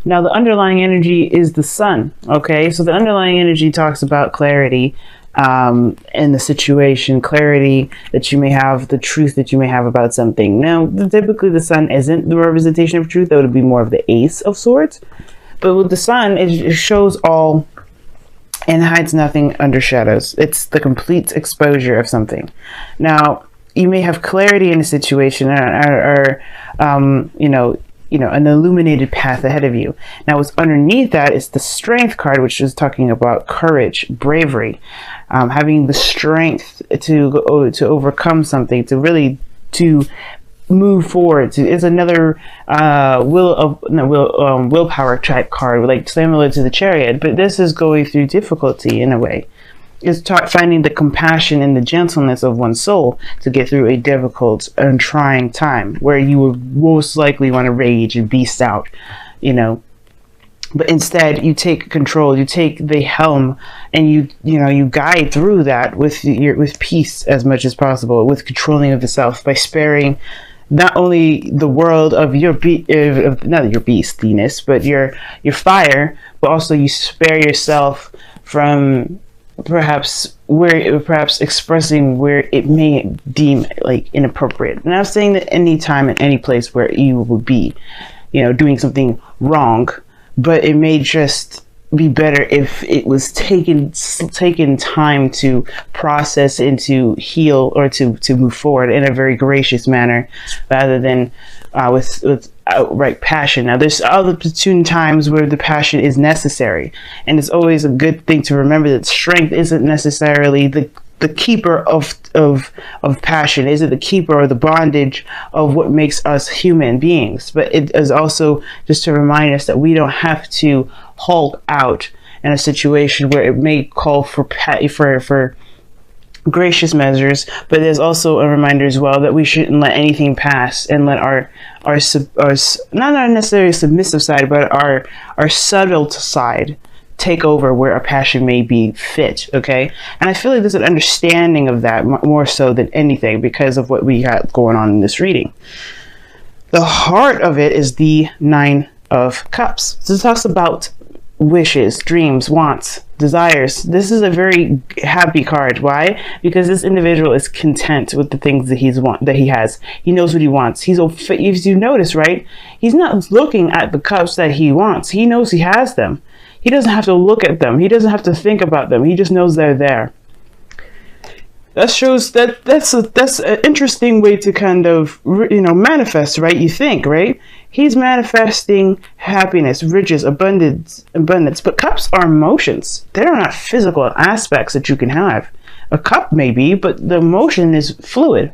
Now, the underlying energy is the sun. Okay, so the underlying energy talks about clarity in the situation, clarity that you may have, the truth that you may have about something. Now, typically the sun isn't the representation of truth. That would be more of the ace of swords. But with the sun, it shows all and hides nothing under shadows. It's the complete exposure of something. Now, you may have clarity in a situation or an illuminated path ahead of you. Now, what's underneath that is the strength card, which is talking about courage, bravery, having the strength to overcome something, to move forward. It's another willpower type card, like similar to the Chariot, but this is going through difficulty in a way. It's finding the compassion and the gentleness of one's soul to get through a difficult and trying time where you would most likely want to rage and beast out, but instead you take control, you take the helm, and you guide through that with peace as much as possible, with controlling of the self by sparing not only the world of not your beastiness, but your fire, but also you spare yourself from perhaps expressing where it may deem like inappropriate. And I'm saying that any time and any place where you would be, doing something wrong, but it may just be better if it was taken time to process and to heal, or to move forward in a very gracious manner, rather than with outright passion. Now, there's other opportune times where the passion is necessary, and it's always a good thing to remember that strength isn't necessarily the keeper of passion, isn't the keeper or the bondage of what makes us human beings, but it is also just to remind us that we don't have to hulk out in a situation where it may call for gracious measures, but there's also a reminder as well that we shouldn't let anything pass and let our not necessarily submissive side, but our subtle side take over where our passion may be fit. Okay, and I feel like there's an understanding of that more so than anything because of what we got going on in this reading. The heart of it is the Nine of Cups. So it talks about wishes, dreams, wants, desires. This is a very happy card. Why? Because this individual is content with the things that he has. He knows what he wants. If you notice, right, he's not looking at the cups that he wants. He knows he has them. He doesn't have to look at them. He doesn't have to think about them. He just knows they're there. That shows that's an interesting way to kind of manifest, right? You think, right? He's manifesting happiness, riches, abundance. But cups are emotions. They're not physical aspects that you can have. A cup may be, but the emotion is fluid.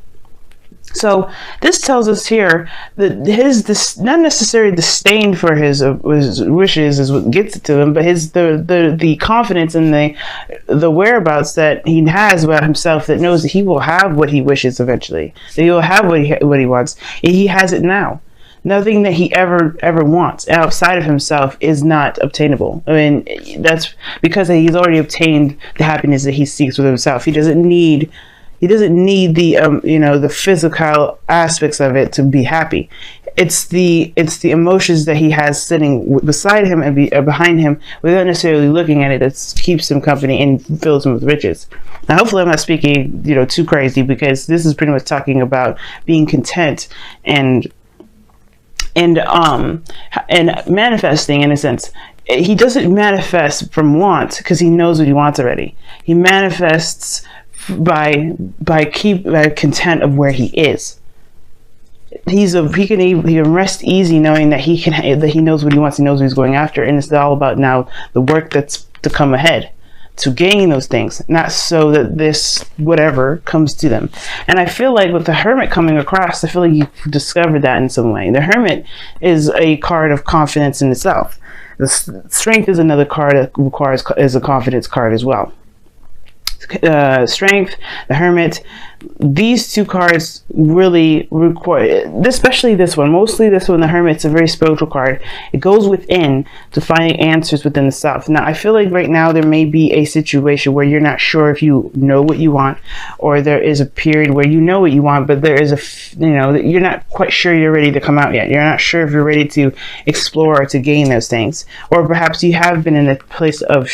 So this tells us here that his not necessarily disdain for his wishes is what gets it to him, but the confidence and the whereabouts that he has about himself, that knows that he will have what he wishes eventually, that he will have what he wants. He has it now. Nothing that he ever wants outside of himself is not obtainable. I mean, that's because he's already obtained the happiness that he seeks within himself. He doesn't need the physical aspects of it to be happy. It's the emotions that he has sitting beside him and behind him without necessarily looking at it that keeps him company and fills him with riches. Now, hopefully I'm not speaking too crazy, because this is pretty much talking about being content and manifesting in a sense. He doesn't manifest from want because he knows what he wants already. He manifests by content of where he is. He can rest easy knowing that he knows what he wants, he knows what he's going after, and it's all about now the work that's to come ahead to gain those things, not so that this whatever comes to them. And I feel like with the Hermit coming across, I feel like you've discovered that in some way. The Hermit is a card of confidence in itself. The Strength is another card that is a confidence card as well. Strength, the Hermit. These two cards really require, especially this one, mostly this one, the Hermit's a very spiritual card. It goes within to find answers within the self. Now, I feel like right now there may be a situation where you're not sure if you know what you want, or there is a period where you know what you want, but there is you're not quite sure you're ready to come out yet. You're not sure if you're ready to explore or to gain those things. Or perhaps you have been in a place of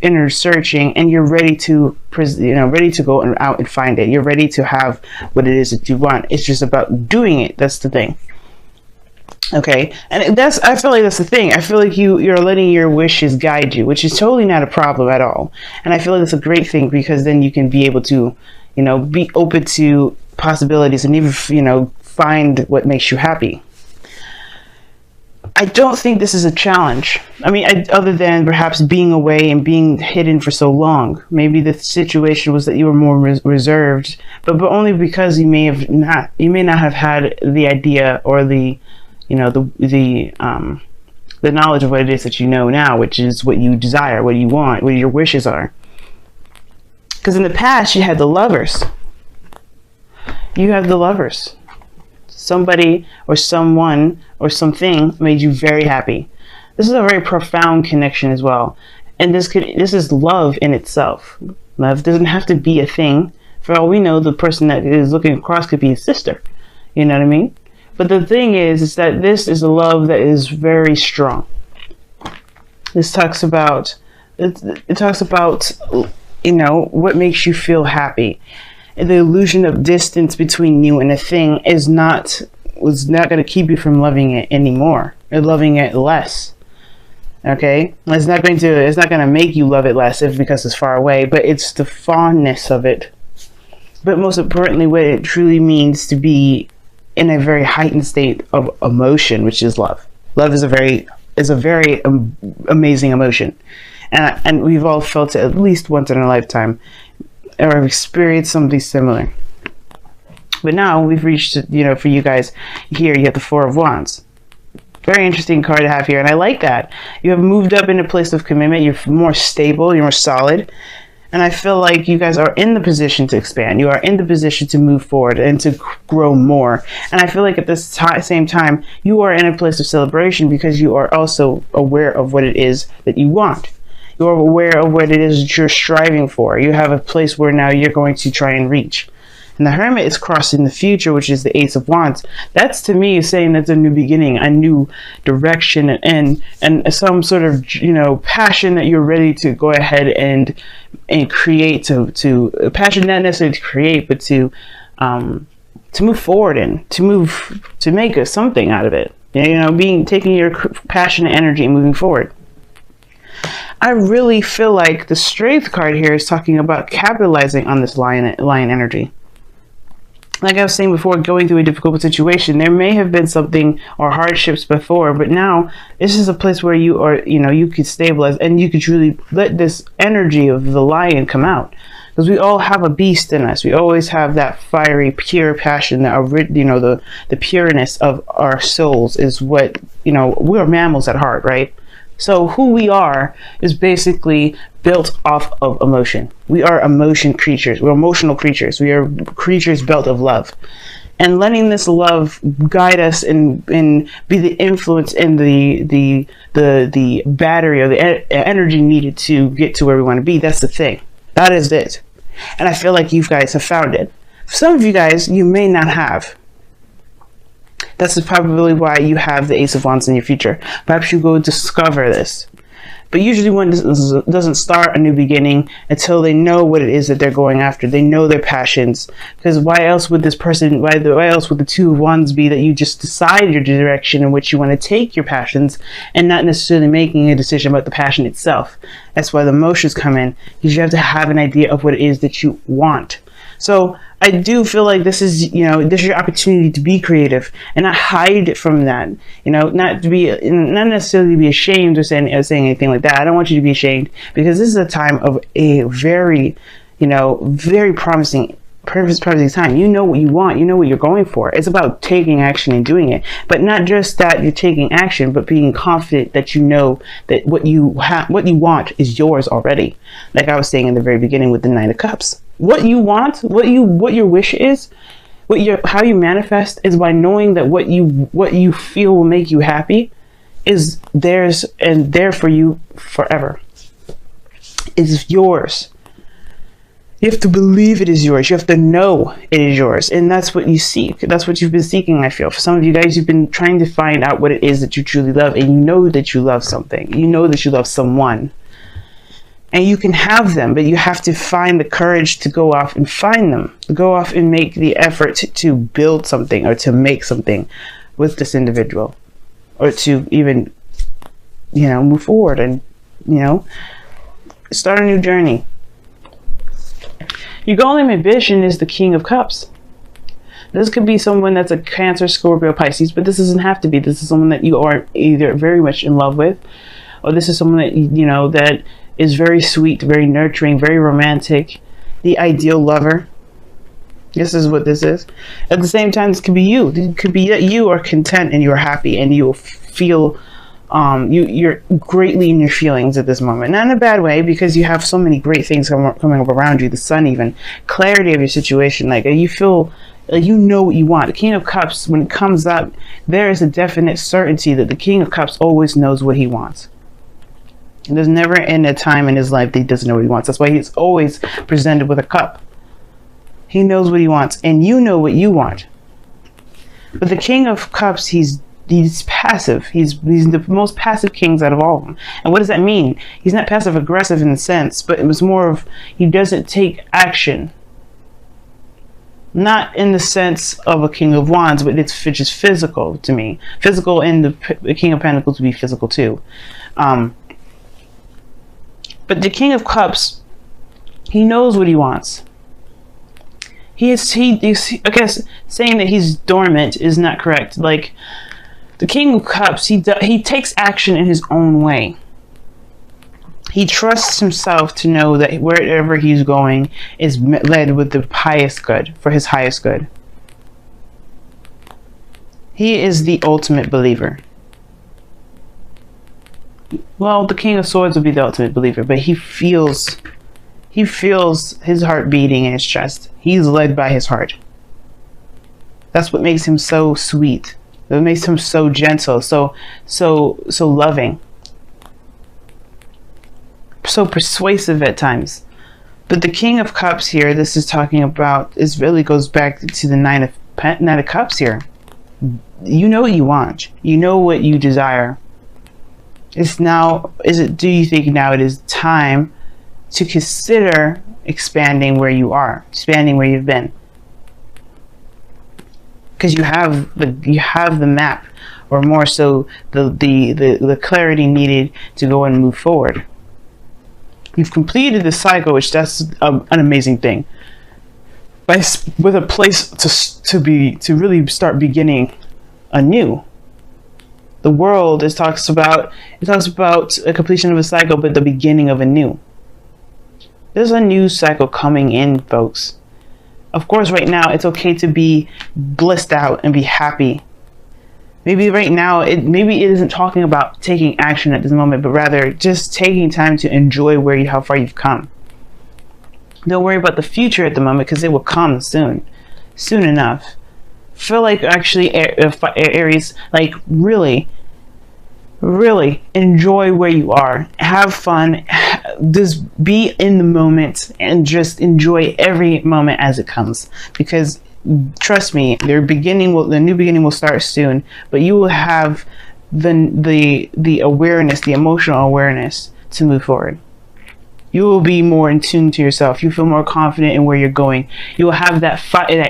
inner searching, and you're ready to go out and find it. You're ready to have what it is that you want. It's just about doing it. That's the thing. Okay, and I feel like that's the thing. I feel like you're letting your wishes guide you, which is totally not a problem at all. And I feel like that's a great thing, because then you can be able to, be open to possibilities and even, find what makes you happy. I don't think this is a challenge. I mean, other than perhaps being away and being hidden for so long. Maybe the situation was that you were more reserved, but only because you may not have had the idea or the knowledge of what it is that you know now, which is what you desire, what you want, what your wishes are. Because in the past, you had the Lovers. You have the Lovers. Somebody or someone or something made you very happy. This is a very profound connection as well. And this is love in itself. Love doesn't have to be a thing. For all we know, the person that is looking across could be a sister. You know what I mean? But the thing is that this is a love that is very strong. This talks about, it talks about, what makes you feel happy. The illusion of distance between you and a thing was not going to keep you from loving it anymore, or loving it less. Okay, it's not going to make you love it less because it's far away, but it's the fondness of it. But most importantly, what it truly means to be in a very heightened state of emotion, which is love. Love is a very amazing emotion, and we've all felt it at least once in our lifetime, or have experienced something similar. But now we've reached, for you guys here, you have the Four of Wands. Very interesting card to have here, and I like that. You have moved up in a place of commitment. You're more stable, you're more solid, and I feel like you guys are in the position to expand. You are in the position to move forward and to grow more. And I feel like at this same time, you are in a place of celebration, because you are also aware of what it is that you want. You're aware of what it is that you're striving for. You have a place where now you're going to try and reach. And the Hermit is crossing the future, which is the Ace of Wands. That's, to me, saying that's a new beginning, a new direction, and some sort of, passion that you're ready to go ahead and create, to passion, not necessarily to create, but to move forward in, to make something out of it. Taking your passion and energy and moving forward. I really feel like the Strength card here is talking about capitalizing on this lion energy. Like I was saying before, going through a difficult situation, there may have been something or hardships before, but now this is a place where you are, you could stabilize, and you could truly let this energy of the lion come out. Because we all have a beast in us. We always have that fiery, pure passion, that the pureness of our souls is what, we're mammals at heart, right? So who we are is basically built off of emotion. We are emotion creatures. We're emotional creatures. We are creatures built of love. And letting this love guide us and be the influence and the battery or the energy needed to get to where we want to be, that's the thing. That is it. And I feel like you guys have found it. Some of you guys, you may not have. That's probably why you have the Ace of Wands in your future. Perhaps you go discover this. But usually one doesn't start a new beginning until they know what it is that they're going after. They know their passions. Because why else would why else would the Two of Wands be that you just decide your direction in which you want to take your passions, and not necessarily making a decision about the passion itself? That's why the emotions come in, because you have to have an idea of what it is that you want. So I do feel like this is your opportunity to be creative and not hide from that. Not necessarily be ashamed or saying anything like that. I don't want you to be ashamed, because this is a time of a very, very promising perfect time. You know what you want. You know what you're going for. It's about taking action and doing it. But not just that you're taking action, but being confident that you know that what you want is yours already. Like I was saying in the very beginning with the Nine of Cups. What you want, what your wish is, how you manifest is by knowing that what you feel will make you happy is theirs and there for you forever. It's yours. You have to believe it is yours. You have to know it is yours. And that's what you seek. That's what you've been seeking, I feel. For some of you guys, you've been trying to find out what it is that you truly love. And you know that you love something. You know that you love someone. And you can have them, but you have to find the courage to go off and find them. Go off and make the effort to build something or to make something with this individual. Or to even, move forward and, start a new journey. Your goal and ambition is the King of Cups. This could be someone that's a Cancer, Scorpio, Pisces, but this doesn't have to be. This is someone that you are either very much in love with, or this is someone that, that is very sweet, very nurturing, very romantic, the ideal lover. This is what this is. At the same time, this could be you. It could be that you are content and you're happy and you feel you're greatly in your feelings at this moment. Not in a bad way, because you have so many great things coming up around you. The sun, even clarity of your situation. Like you feel like you know what you want. The King of Cups, when it comes up, there is a definite certainty that the King of Cups always knows what he wants. And there's never a time in his life that he doesn't know what he wants. That's why he's always presented with a cup. He knows what he wants, and you know what you want. But the King of Cups, he's passive. He's the most passive kings out of all of them. And what does that mean? He's not passive aggressive in the sense, but it was more of he doesn't take action. Not in the sense of a King of Wands, but it's just physical to me. Physical, and the King of Pentacles would be physical too. But the King of Cups, he knows what he wants. I guess saying that he's dormant is not correct. Like, the King of Cups, he takes action in his own way. He trusts himself to know that wherever he's going is led with the highest good, for his highest good. He is the ultimate believer. Well, the King of Swords would be the ultimate believer, but he feels his heart beating in his chest. He's led by his heart. That's what makes him so sweet. That makes him so gentle, so loving, so persuasive at times. But the King of Cups here, this is talking about, this really goes back to the Nine of Cups here. You know what you want. You know what you desire. Do you think now it is time to consider expanding where you are, expanding where you've been? Because you have the map, or more so the clarity needed to go and move forward. You've completed the cycle, which that's an amazing thing. With a place to really start beginning anew. The world talks about a completion of a cycle, but the beginning of a new. There's a new cycle coming in, folks. Of course, right now, it's okay to be blissed out and be happy. Maybe right now, maybe it isn't talking about taking action at this moment, but rather just taking time to enjoy how far you've come. Don't worry about the future at the moment, because it will come soon enough. Feel like actually, Aries, like really enjoy where you are. Have fun. Just be in the moment and just enjoy every moment as it comes. Because trust me, the new beginning will start soon. But you will have the awareness, the emotional awareness to move forward. You will be more in tune to yourself. You feel more confident in where you're going. You will have that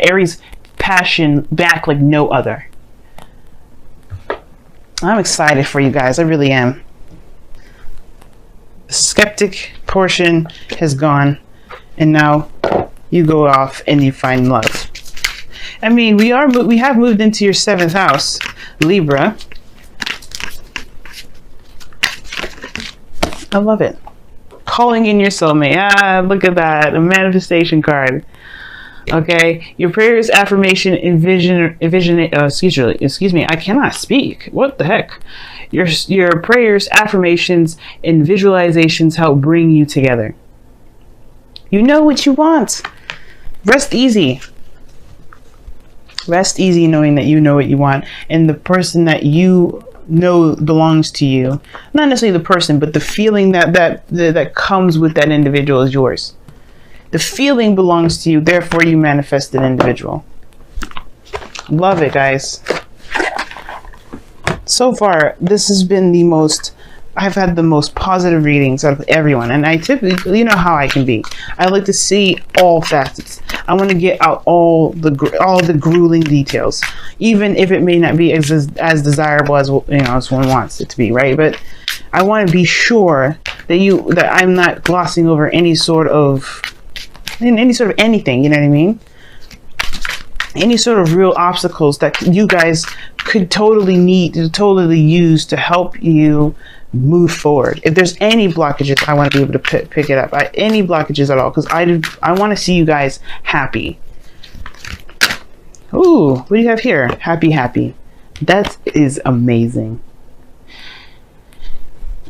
Aries passion back like no other. I'm excited for you guys. I really am. The skeptic portion has gone, and now you go off and you find love. I mean, we have moved into your 7th house, Libra. I love it. Calling in your soulmate. Ah, look at that. A manifestation card. Okay, your prayers, affirmation, excuse me, I cannot speak. What the heck? Your prayers, affirmations, and visualizations help bring you together. You know what you want. Rest easy. Rest easy knowing that you know what you want, and the person that you know belongs to you. Not necessarily the person, but the feeling that comes with that individual is yours. The feeling belongs to you, therefore you manifest an individual. Love it, guys. So far, this has been the most, I've had the most positive readings out of everyone. And I typically, you know how I can be. I like to see all facets. I want to get out all the grueling details, even if it may not be as desirable as, you know, as one wants it to be, right? But I want to be sure that I'm not glossing over any sort of anything, you know what I mean? Any sort of real obstacles that you guys could totally use to help you move forward. If there's any blockages, I want to be able to pick it up. Any blockages at all, because I want to see you guys happy. Ooh, what do you have here? Happy. That is amazing.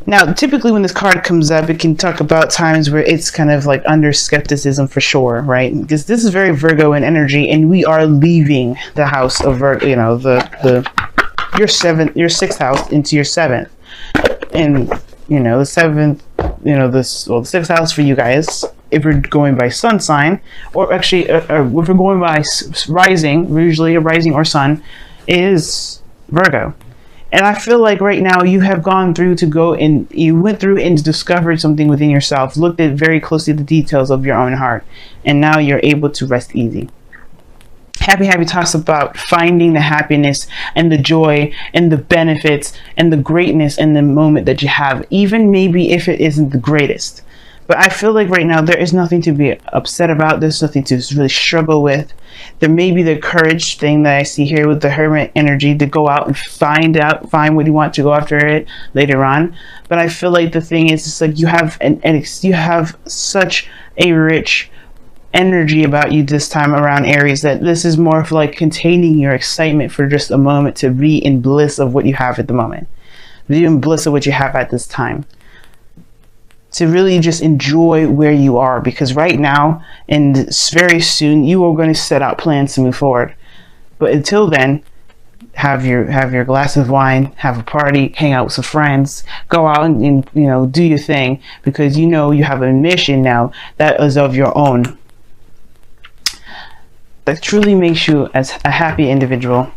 Now, typically when this card comes up, it can talk about times where it's kind of like under skepticism for sure, right? Because this is very Virgo in energy, and we are leaving the house of Virgo, you know, your sixth house into your seventh. And, you know, the seventh, you know, the sixth house for you guys, if you're going by sun sign, or actually, if we're going by rising, usually a rising or sun, is Virgo. And I feel like right now you have gone through you went through and discovered something within yourself, looked at very closely the details of your own heart, and now you're able to rest easy. Happy talks about finding the happiness and the joy and the benefits and the greatness in the moment that you have, even maybe if it isn't the greatest. But I feel like right now there is nothing to be upset about. There's nothing to really struggle with. There may be the courage thing that I see here with the Hermit energy to go out and find what you want, to go after it later on. But I feel like the thing is, it's like you have such a rich energy about you this time around, Aries, that this is more of like containing your excitement for just a moment, to be in bliss of what you have at the moment, be in bliss of what you have at this time, to really just enjoy where you are, because right now and very soon you are going to set out plans to move forward. But until then, have your glass of wine, have a party, hang out with some friends, go out and you know, do your thing, because you know you have a mission now that is of your own, that truly makes you as a happy individual.